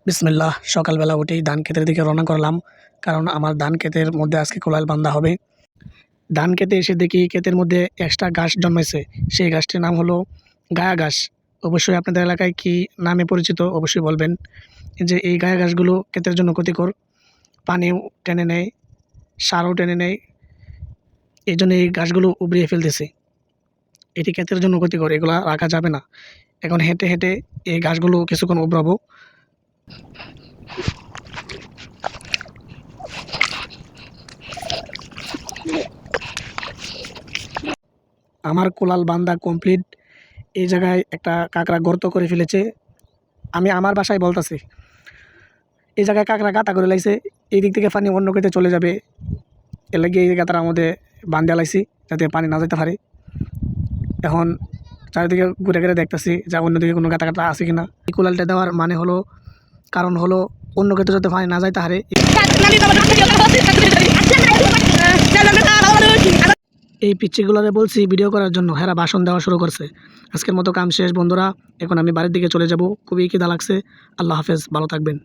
বিসমিল্লাহ। সকালবেলা উঠেই ধান ক্ষেতের দিকে রওনা করলাম, কারণ আমার ধান ক্ষেতের মধ্যে আজকে কোলাল বান্ধা হবে। ধান খেতে এসে দেখি ক্ষেতের মধ্যে এক্সট্রা ঘাস জন্মেছে। সেই গাছটির নাম হলো গায়া ঘাস। অবশ্যই আপনাদের এলাকায় কি নামে পরিচিত অবশ্যই বলবেন। যে এই গায়া ঘাসগুলো ক্ষেতের জন্য ক্ষতিকর, পানিও টেনে নেয়, সারও টেনে নেয়। এই জন্য এই গাছগুলো উবড়িয়ে ফেলতেছে। এটি ক্ষেতের জন্য ক্ষতিকর, এগুলা রাখা যাবে না। এখন হেঁটে হেঁটে এই ঘাসগুলো কিছুক্ষণ উবড়াবো। আমার কোলাল বান্দা কমপ্লিট। এই জায়গায় একটা কাঁকড়া গর্ত করে ফেলেছে। আমি আমার বাসায় বলতাছি, এই জায়গায় কাঁকড়া গাঁথা করে লাইছে, এই দিক থেকে পানি অন্য কেটে চলে যাবে। এর লাগে এই গাঁথার মধ্যে বান্ধা লাইছি যাতে পানি না যেতে পারে। এখন চারিদিকে ঘুরে ঘুরে দেখতেছি যে অন্যদিকে কোনো গাঁথা গাঁথা আছে কিনা। এই কোলালটা দেওয়ার মানে হলো, কারণ হলো অন্য ক্ষেত্রে যাতে পানি না যাইতে পারে। এই পিচ্চিগুলোরে বলছি ভিডিও করার জন্য, হেরা ভাষণ দেওয়া শুরু করছে। আজকের মতো কাম শেষ বন্ধুরা, এখন আমি বাড়ির দিকে চলে যাব। খুবই খিদা লাগছে। আল্লাহ হাফেজ, ভালো থাকবেন।